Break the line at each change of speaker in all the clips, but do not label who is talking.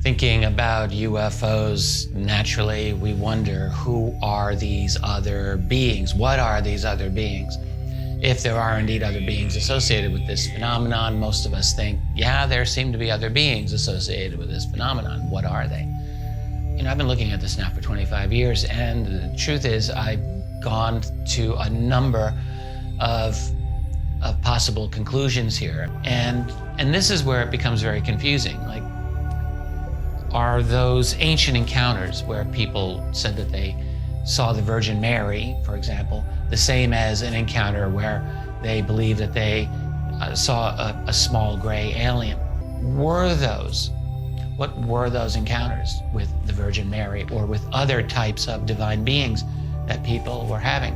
Thinking about UFOs, naturally we wonder, who are these other beings? What are these other beings? If there are indeed other beings associated with this phenomenon, most of us think, yeah, there seem to be other beings associated with this phenomenon. What are they? You know, I've been looking at this now for 25 years, and the truth is I've gone to a number of possible conclusions here. And this is where it becomes very confusing. Like, are those ancient encounters where people said that they saw the Virgin Mary, for example, the same as an encounter where they believe that they saw a small gray alien? What were those encounters with the Virgin Mary or with other types of divine beings that people were having?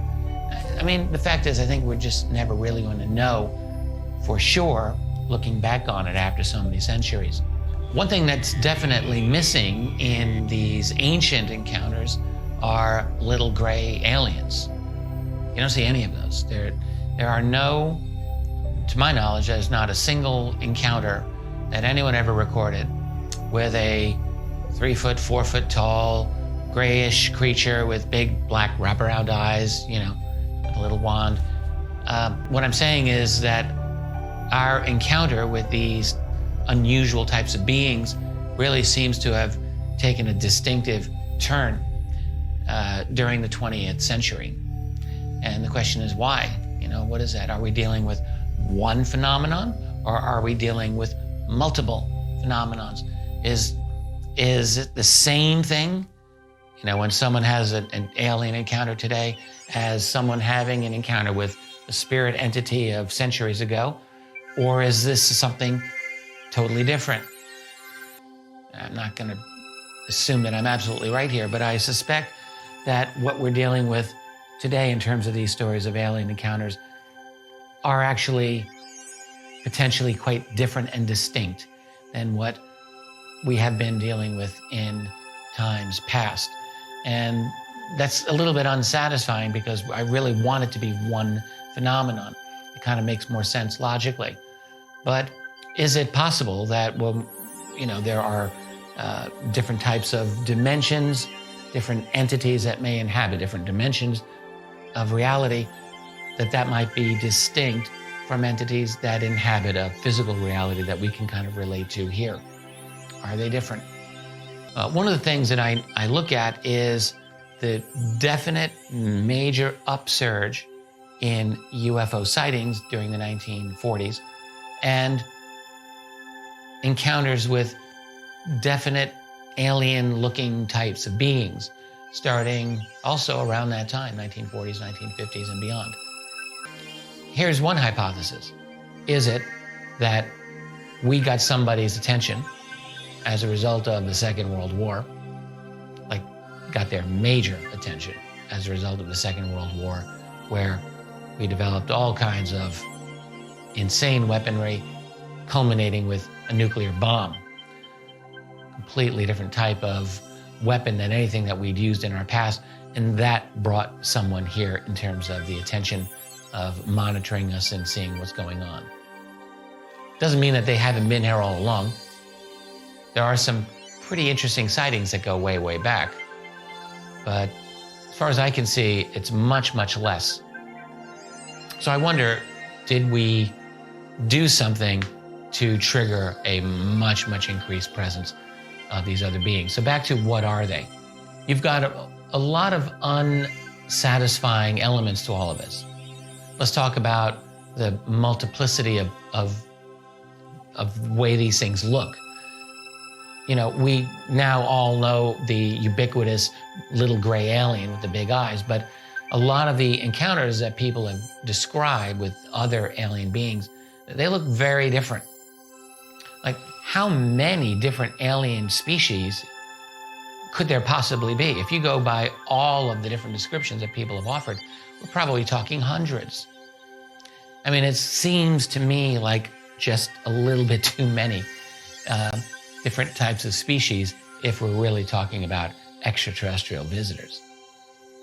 I mean, the fact is, I think we're just never really going to know for sure, looking back on it after so many centuries. One thing that's definitely missing in these ancient encounters are little gray aliens. You don't see any of those. There are no, to my knowledge, there's not a single encounter that anyone ever recorded with a 3 foot, 4 foot tall, grayish creature with big black wraparound eyes, you know, with a little wand. What I'm saying is that our encounter with these unusual types of beings really seems to have taken a distinctive turn during the 20th century. And the question is why? You know, what is that? Are we dealing with one phenomenon, or are we dealing with multiple phenomenons? Is it the same thing? You know, when someone has an alien encounter today as someone having an encounter with a spirit entity of centuries ago? Or is this something totally different? I'm not going to assume that I'm absolutely right here, but I suspect that what we're dealing with today in terms of these stories of alien encounters are actually potentially quite different and distinct than what we have been dealing with in times past. And that's a little bit unsatisfying because I really want it to be one phenomenon. It kind of makes more sense logically. But is it possible that, well, you know, there are different types of dimensions, different entities that may inhabit different dimensions of reality, that might be distinct from entities that inhabit a physical reality that we can kind of relate to here? Are they different? One of the things that I look at is the definite major upsurge in UFO sightings during the 1940s and encounters with definite alien-looking types of beings starting also around that time, 1940s, 1950s, and beyond. Here's one hypothesis. Is it that we got somebody's attention as a result of the Second World War, like got their major attention as a result of the Second World War, where we developed all kinds of insane weaponry, culminating with a nuclear bomb. Completely different type of weapon than anything that we'd used in our past, and that brought someone here in terms of the attention of monitoring us and seeing what's going on. Doesn't mean that they haven't been here all along. There are some pretty interesting sightings that go way, way back. But as far as I can see, it's much, much less. So I wonder, did we do something to trigger a much, much increased presence of these other beings? So back to what are they? You've got a lot of unsatisfying elements to all of this. Let's talk about the multiplicity of the way these things look. You know, we now all know the ubiquitous little gray alien with the big eyes, but a lot of the encounters that people have described with other alien beings, they look very different. Like, how many different alien species could there possibly be? If you go by all of the different descriptions that people have offered, we're probably talking hundreds. I mean, it seems to me like just a little bit too many different types of species if we're really talking about extraterrestrial visitors.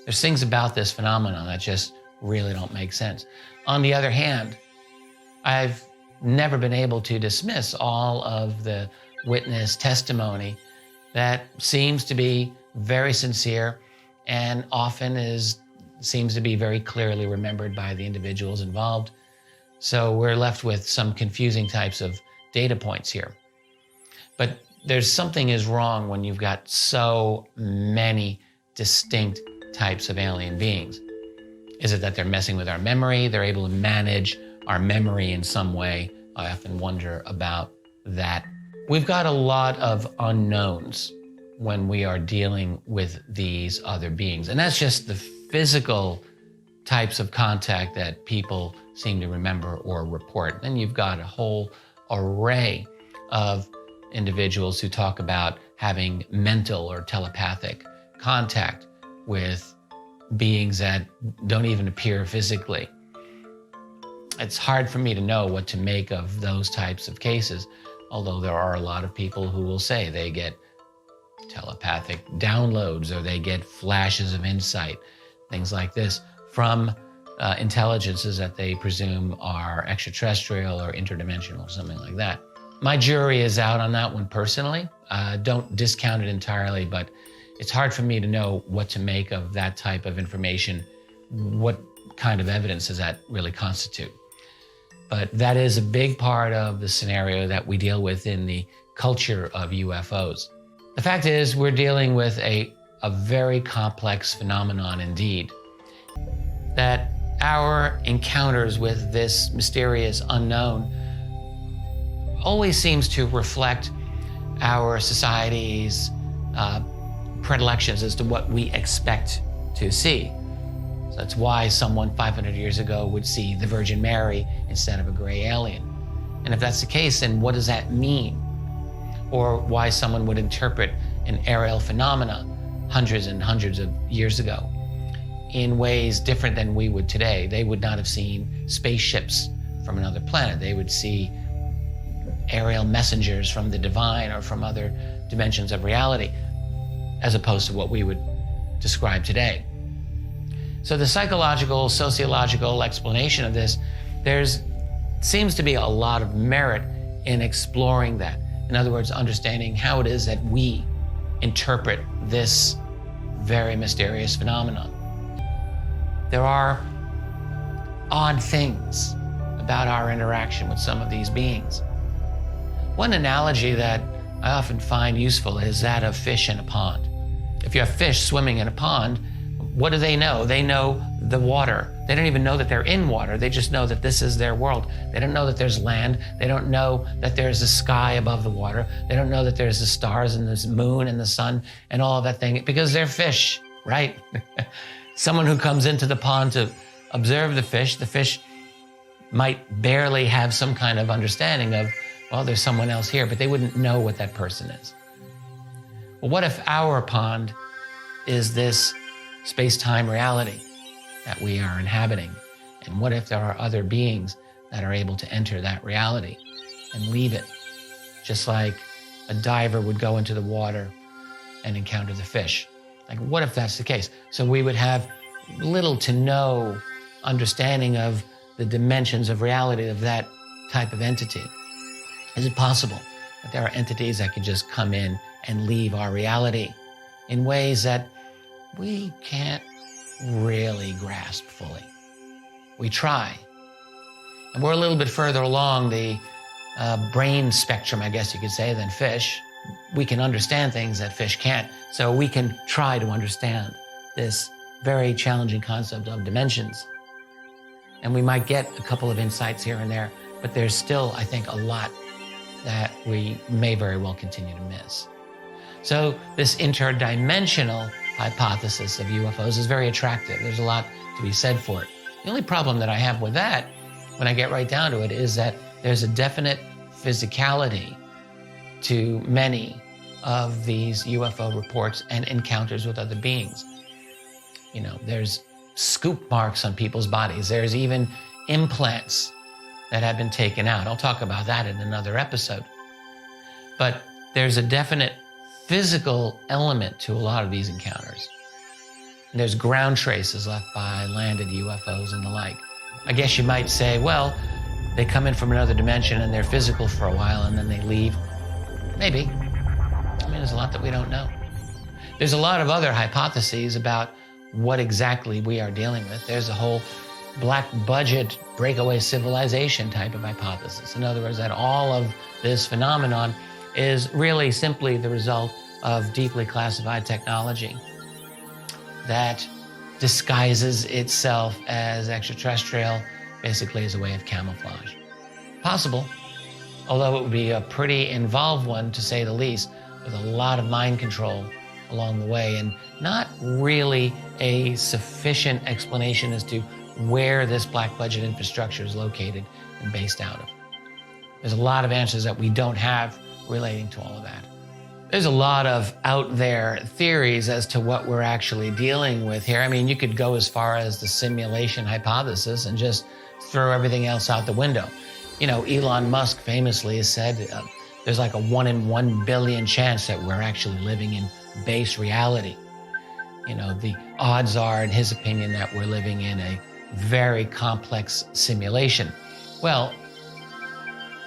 There's things about this phenomenon that just really don't make sense. On the other hand, I've never been able to dismiss all of the witness testimony that seems to be very sincere and often seems to be very clearly remembered by the individuals involved. So we're left with some confusing types of data points here. But there's something is wrong when you've got so many distinct types of alien beings. Is it that they're messing with our memory? They're able to manage our memory in some way. I often wonder about that. We've got a lot of unknowns when we are dealing with these other beings. And that's just the physical types of contact that people seem to remember or report. Then you've got a whole array of individuals who talk about having mental or telepathic contact with beings that don't even appear physically. It's hard for me to know what to make of those types of cases, although there are a lot of people who will say they get telepathic downloads or they get flashes of insight, things like this, from intelligences that they presume are extraterrestrial or interdimensional, something like that. My jury is out on that one personally. Don't discount it entirely, but it's hard for me to know what to make of that type of information. What kind of evidence does that really constitute? But that is a big part of the scenario that we deal with in the culture of UFOs. The fact is, we're dealing with a very complex phenomenon indeed. That our encounters with this mysterious unknown always seems to reflect our society's predilections as to what we expect to see. So that's why someone 500 years ago would see the Virgin Mary instead of a gray alien. And if that's the case, then what does that mean? Or why someone would interpret an aerial phenomena hundreds and hundreds of years ago in ways different than we would today. They would not have seen spaceships from another planet. They would see aerial messengers from the divine or from other dimensions of reality, as opposed to what we would describe today. So the psychological, sociological explanation of this, seems to be a lot of merit in exploring that. In other words, understanding how it is that we interpret this very mysterious phenomenon. There are odd things about our interaction with some of these beings. One analogy that I often find useful is that of fish in a pond. If you have fish swimming in a pond, what do they know? They know the water. They don't even know that they're in water. They just know that this is their world. They don't know that there's land. They don't know that there's a sky above the water. They don't know that there's the stars and the moon and the sun and all of that thing, because they're fish, right? Someone who comes into the pond to observe the fish might barely have some kind of understanding of, well, there's someone else here, but they wouldn't know what that person is. Well, what if our pond is this space-time reality that we are inhabiting? And what if there are other beings that are able to enter that reality and leave it, just like a diver would go into the water and encounter the fish? Like, what if that's the case? So we would have little to no understanding of the dimensions of reality of that type of entity. Is it possible that there are entities that can just come in and leave our reality in ways that we can't really grasp fully? We try. And we're a little bit further along the brain spectrum, I guess you could say, than fish. We can understand things that fish can't. So we can try to understand this very challenging concept of dimensions. And we might get a couple of insights here and there, but there's still, I think, a lot that we may very well continue to miss. So this interdimensional hypothesis of UFOs is very attractive. There's a lot to be said for it. The only problem that I have with that, when I get right down to it, is that there's a definite physicality to many of these UFO reports and encounters with other beings. You know, there's scoop marks on people's bodies. There's even implants that have been taken out. I'll talk about that in another episode. But there's a definite physical element to a lot of these encounters. And there's ground traces left by landed UFOs and the like. I guess you might say, well, they come in from another dimension and they're physical for a while and then they leave. Maybe. I mean, there's a lot that we don't know. There's a lot of other hypotheses about what exactly we are dealing with. There's a whole black budget breakaway civilization type of hypothesis. In other words, that all of this phenomenon is really simply the result of deeply classified technology that disguises itself as extraterrestrial, basically as a way of camouflage. Possible, although it would be a pretty involved one, to say the least, with a lot of mind control along the way, and not really a sufficient explanation as to where this black budget infrastructure is located and based out of. There's a lot of answers that we don't have relating to all of that. There's a lot of out there theories as to what we're actually dealing with here. I mean, you could go as far as the simulation hypothesis and just throw everything else out the window. You know, Elon Musk famously has said there's like a 1 in 1 billion chance that we're actually living in base reality. You know, the odds are, in his opinion, that we're living in a very complex simulation. Well,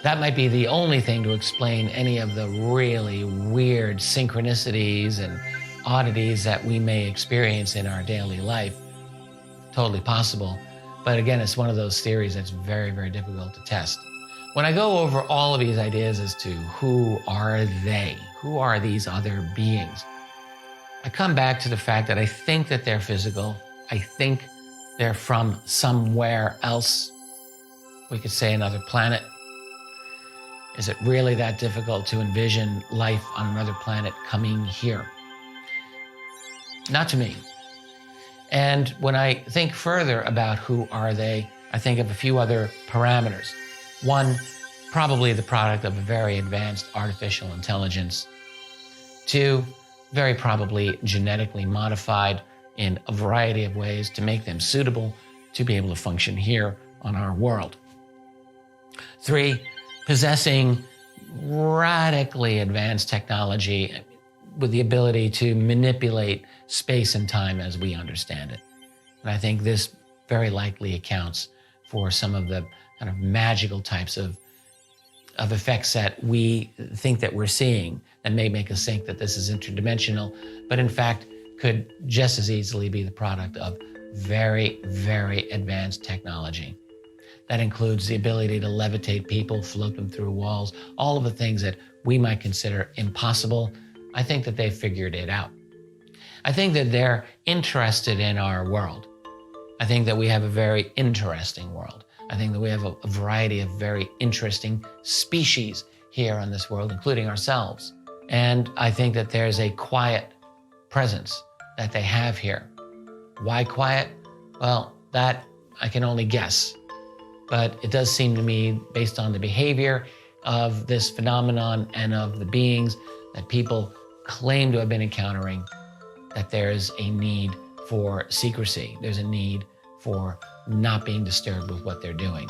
that might be the only thing to explain any of the really weird synchronicities and oddities that we may experience in our daily life. Totally possible. But again, it's one of those theories that's very, very difficult to test. When I go over all of these ideas as to who are they, who are these other beings, I come back to the fact that I think that they're physical. I think they're from somewhere else. We could say another planet. Is it really that difficult to envision life on another planet coming here? Not to me. And when I think further about who are they, I think of a few other parameters. One, probably the product of a very advanced artificial intelligence. Two, very probably genetically modified in a variety of ways to make them suitable to be able to function here on our world. Three, possessing radically advanced technology with the ability to manipulate space and time as we understand it. And I think this very likely accounts for some of the kind of magical types of effects that we think that we're seeing that may make us think that this is interdimensional, but in fact could just as easily be the product of very, very advanced technology. That includes the ability to levitate people, float them through walls, all of the things that we might consider impossible. I think that they figured it out. I think that they're interested in our world. I think that we have a very interesting world. I think that we have a variety of very interesting species here on this world, including ourselves. And I think that there's a quiet presence that they have here. Why quiet? Well, that I can only guess. But it does seem to me, based on the behavior of this phenomenon and of the beings that people claim to have been encountering, that there's a need for secrecy. There's a need for not being disturbed with what they're doing.